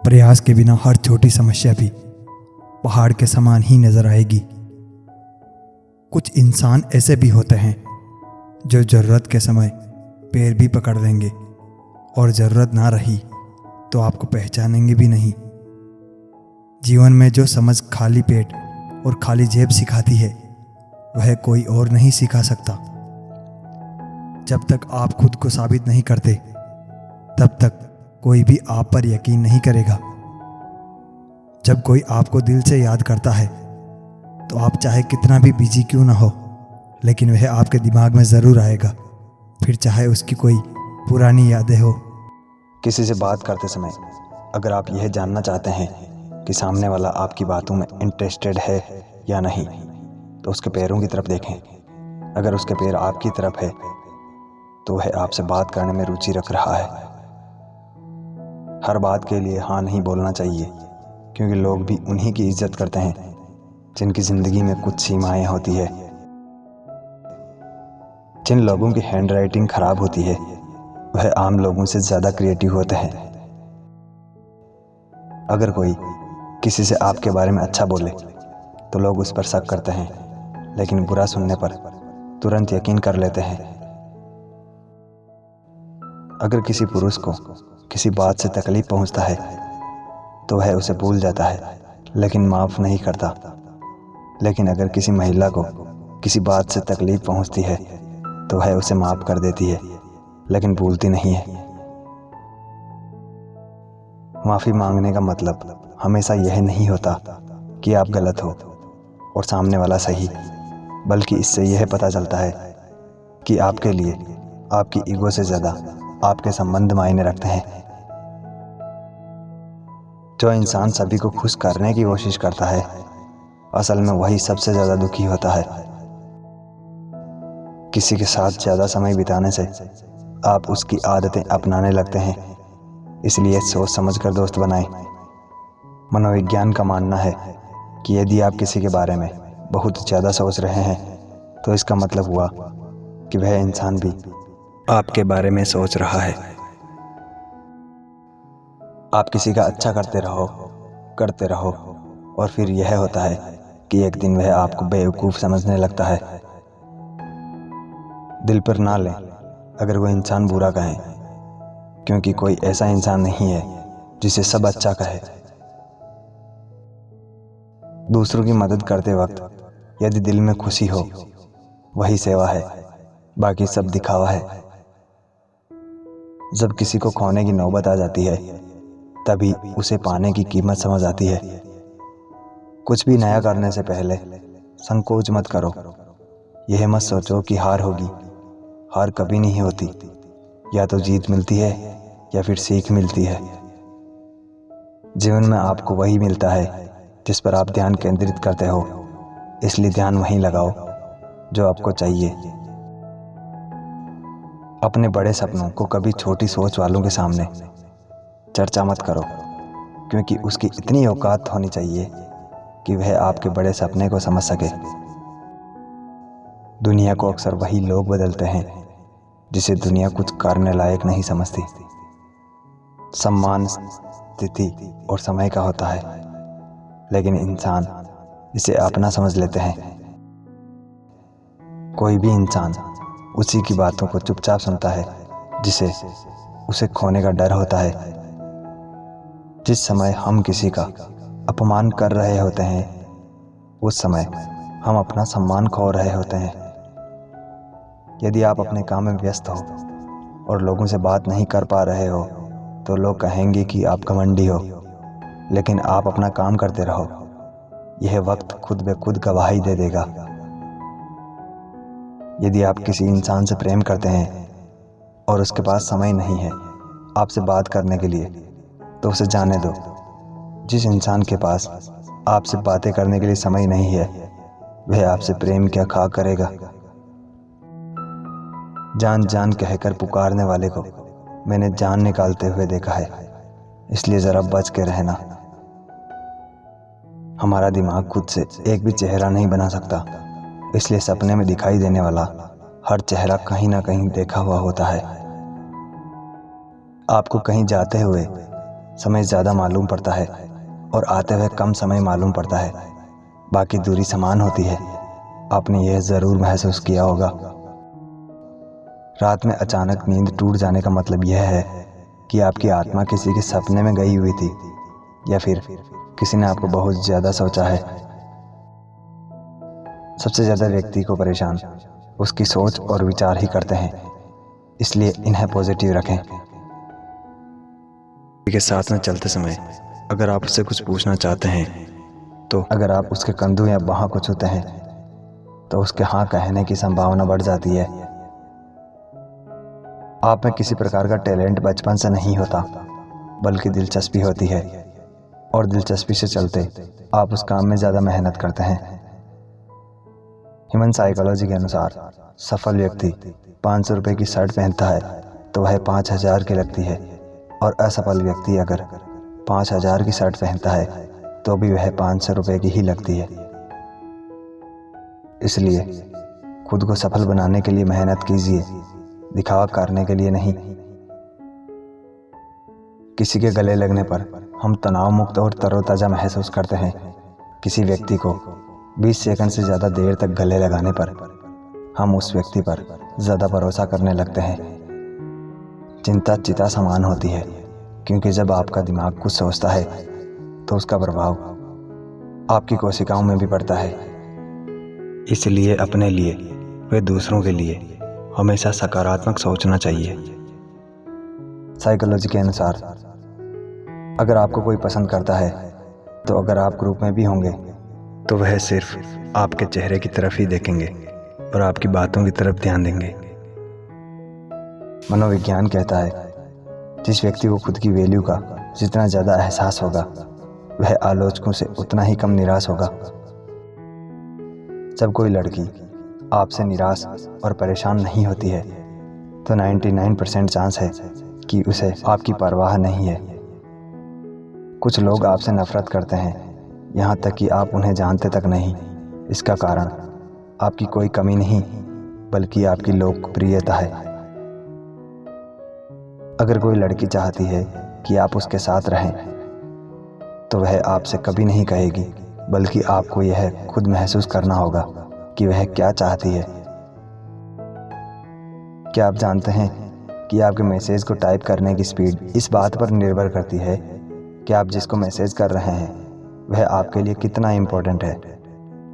प्रयास के बिना हर छोटी समस्या भी पहाड़ के समान ही नजर आएगी। कुछ इंसान ऐसे भी होते हैं जो ज़रूरत के समय पैर भी पकड़ लेंगे और ज़रूरत ना रही तो आपको पहचानेंगे भी नहीं। जीवन में जो समझ खाली पेट और खाली जेब सिखाती है वह कोई और नहीं सिखा सकता। जब तक आप खुद को साबित नहीं करते तब तक कोई भी आप पर यकीन नहीं करेगा। जब कोई आपको दिल से याद करता है तो आप चाहे कितना भी बिजी क्यों ना हो, लेकिन वह आपके दिमाग में ज़रूर आएगा, फिर चाहे उसकी कोई पुरानी यादें हो। किसी से बात करते समय अगर आप यह जानना चाहते हैं कि सामने वाला आपकी बातों में इंटरेस्टेड है या नहीं, तो उसके पैरों की तरफ देखें। अगर उसके पैर आपकी तरफ है तो वह आपसे बात करने में रुचि रख रहा है। हर बात के लिए हाँ नहीं बोलना चाहिए, क्योंकि लोग भी उन्हीं की इज्जत करते हैं जिनकी ज़िंदगी में कुछ सीमाएं होती है। जिन लोगों की हैंड राइटिंग खराब होती है वह आम लोगों से ज़्यादा क्रिएटिव होते हैं। अगर कोई किसी से आपके बारे में अच्छा बोले तो लोग उस पर शक करते हैं, लेकिन बुरा सुनने पर तुरंत यकीन कर लेते हैं। अगर किसी पुरुष को किसी बात से तकलीफ पहुंचता है तो वह उसे भूल जाता है, लेकिन माफ़ नहीं करता। लेकिन अगर किसी महिला को किसी बात से तकलीफ पहुंचती है तो वह उसे माफ़ कर देती है, लेकिन भूलती नहीं है। माफ़ी मांगने का मतलब हमेशा यह नहीं होता कि आप गलत हो और सामने वाला सही, बल्कि इससे यह पता चलता है कि आपके लिए आपकी ईगो से ज़्यादा आपके संबंध मायने रखते हैं। जो इंसान सभी को खुश करने की कोशिश करता है असल में वही सबसे ज़्यादा दुखी होता है। किसी के साथ ज़्यादा समय बिताने से आप उसकी आदतें अपनाने लगते हैं, इसलिए सोच समझकर दोस्त बनाएं। मनोविज्ञान का मानना है कि यदि आप किसी के बारे में बहुत ज़्यादा सोच रहे हैं तो इसका मतलब हुआ कि वह इंसान भी आपके बारे में सोच रहा है। आप किसी का अच्छा करते रहो और फिर यह होता है कि एक दिन वह आपको बेवकूफ़ समझने लगता है। दिल पर ना लें अगर वो इंसान बुरा कहे, क्योंकि कोई ऐसा इंसान नहीं है जिसे सब अच्छा कहे। दूसरों की मदद करते वक्त यदि दिल में खुशी हो वही सेवा है, बाकी सब दिखावा है। जब किसी को खोने की नौबत आ जाती है तभी उसे पाने की कीमत समझ आती है। कुछ भी नया करने से पहले संकोच मत करो। यह मत सोचो कि हार होगी। हार कभी नहीं होती, या तो जीत मिलती है या फिर सीख मिलती है। जीवन में आपको वही मिलता है जिस पर आप ध्यान केंद्रित करते हो, इसलिए ध्यान वहीं लगाओ जो आपको चाहिए। अपने बड़े सपनों को कभी छोटी सोच वालों के सामने चर्चा मत करो, क्योंकि उसकी इतनी औकात होनी चाहिए कि वह आपके बड़े सपने को समझ सके। दुनिया को अक्सर वही लोग बदलते हैं जिसे दुनिया कुछ करने लायक नहीं समझती। सम्मान स्थिति और समय का होता है, लेकिन इंसान इसे अपना समझ लेते हैं। कोई भी इंसान उसी की बातों को चुपचाप सुनता है जिसे उसे खोने का डर होता है। जिस समय हम किसी का अपमान कर रहे होते हैं उस समय हम अपना सम्मान खो रहे होते हैं। यदि आप अपने काम में व्यस्त हो और लोगों से बात नहीं कर पा रहे हो तो लोग कहेंगे कि आप घमंडी हो, लेकिन आप अपना काम करते रहो। यह वक्त खुद ब खुद गवाही दे देगा। यदि आप किसी इंसान से प्रेम करते हैं और उसके पास समय नहीं है आपसे बात करने के लिए, तो उसे जाने दो। जिस इंसान के पास आपसे बातें करने के लिए समय नहीं है वह आपसे प्रेम क्या खा करेगा। जान जान कहकर पुकारने वाले को मैंने जान निकालते हुए देखा है, इसलिए ज़रा बच के रहना। हमारा दिमाग खुद से एक भी चेहरा नहीं बना सकता, इसलिए सपने में दिखाई देने वाला हर चेहरा कहीं ना कहीं देखा हुआ होता है। आपको कहीं जाते हुए समय ज़्यादा मालूम पड़ता है और आते हुए कम समय मालूम पड़ता है। बाकी दूरी समान होती है। आपने यह ज़रूर महसूस किया होगा। रात में अचानक नींद टूट जाने का मतलब यह है कि आपकी आत्मा किसी के सपने में गई हुई थी या फिर किसी ने आपको बहुत ज़्यादा सोचा है। सबसे ज़्यादा व्यक्ति को परेशान उसकी सोच और विचार ही करते हैं, इसलिए इन्हें पॉजिटिव रखें। के साथ में चलते समय अगर आप उससे कुछ पूछना चाहते हैं तो अगर आप उसके कंधों या बाहों को छूते हैं तो उसके हाँ कहने की संभावना बढ़ जाती है। आप में किसी प्रकार का टैलेंट बचपन से नहीं होता, बल्कि दिलचस्पी होती है और दिलचस्पी से चलते आप उस काम में ज़्यादा मेहनत करते हैं। ह्यूमन साइकोलॉजी के अनुसार सफल व्यक्ति 500 रुपये की शर्ट पहनता है तो वह 5000 की लगती है, और असफल व्यक्ति अगर 5000 की शर्ट पहनता है तो भी वह 500 रुपये की ही लगती है। इसलिए खुद को सफल बनाने के लिए मेहनत कीजिए, दिखावा करने के लिए नहीं। किसी के गले लगने पर हम तनाव मुक्त और तरोताज़ा महसूस करते हैं। किसी व्यक्ति को 20 सेकंड से ज़्यादा देर तक गले लगाने पर हम उस व्यक्ति पर ज़्यादा भरोसा करने लगते हैं। चिंता चिता समान होती है, क्योंकि जब आपका दिमाग कुछ सोचता है तो उसका प्रभाव आपकी कोशिकाओं में भी पड़ता है। इसलिए अपने लिए व दूसरों के लिए हमेशा सकारात्मक सोचना चाहिए। साइकोलॉजी के अनुसार अगर आपको कोई पसंद करता है तो अगर आप ग्रुप में भी होंगे तो वह सिर्फ आपके चेहरे की तरफ ही देखेंगे और आपकी बातों की तरफ ध्यान देंगे। मनोविज्ञान कहता है जिस व्यक्ति को खुद की वैल्यू का जितना ज़्यादा एहसास होगा वह आलोचकों से उतना ही कम निराश होगा। जब कोई लड़की आपसे निराश और परेशान नहीं होती है तो 99% चांस है कि उसे आपकी परवाह नहीं है। कुछ लोग आपसे नफरत करते हैं, यहाँ तक कि आप उन्हें जानते तक नहीं। इसका कारण आपकी कोई कमी नहीं, बल्कि आपकी लोकप्रियता है। अगर कोई लड़की चाहती है कि आप उसके साथ रहें तो वह आपसे कभी नहीं कहेगी, बल्कि आपको यह खुद महसूस करना होगा कि वह क्या चाहती है। क्या आप जानते हैं कि आपके मैसेज को टाइप करने की स्पीड इस बात पर निर्भर करती है कि आप जिसको मैसेज कर रहे हैं वह आपके लिए कितना इम्पोर्टेंट है।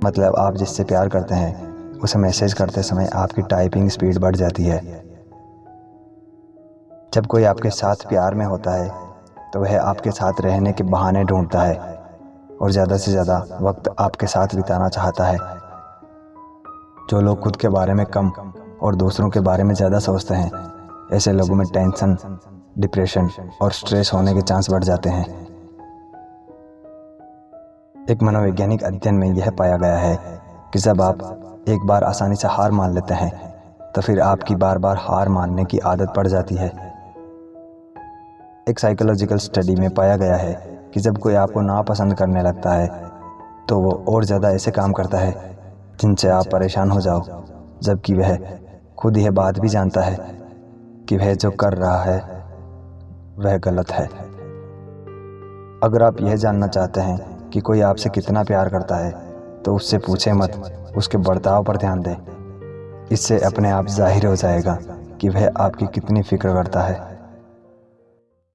मतलब आप जिससे प्यार करते हैं उसे मैसेज करते समय आपकी टाइपिंग स्पीड बढ़ जाती है। जब कोई आपके साथ प्यार में होता है तो वह आपके साथ रहने के बहाने ढूंढता है और ज़्यादा से ज़्यादा वक्त आपके साथ बिताना चाहता है। जो लोग खुद के बारे में कम और दूसरों के बारे में ज़्यादा सोचते हैं, ऐसे लोगों में टेंशन, डिप्रेशन और स्ट्रेस होने के चांस बढ़ जाते हैं। एक मनोवैज्ञानिक अध्ययन में यह पाया गया है कि जब आप एक बार आसानी से हार मान लेते हैं तो फिर आपकी बार बार हार मानने की आदत पड़ जाती है। एक साइकोलॉजिकल स्टडी में पाया गया है कि जब कोई आपको नापसंद करने लगता है तो वो और ज़्यादा ऐसे काम करता है जिनसे आप परेशान हो जाओ, जबकि वह खुद यह बात भी जानता है कि वह जो कर रहा है वह गलत है। अगर आप यह जानना चाहते हैं कि कोई आपसे कितना प्यार करता है तो उससे पूछे मत, उसके बर्ताव पर ध्यान दें। इससे अपने आप जाहिर हो जाएगा कि वह आपकी कितनी फिक्र करता है।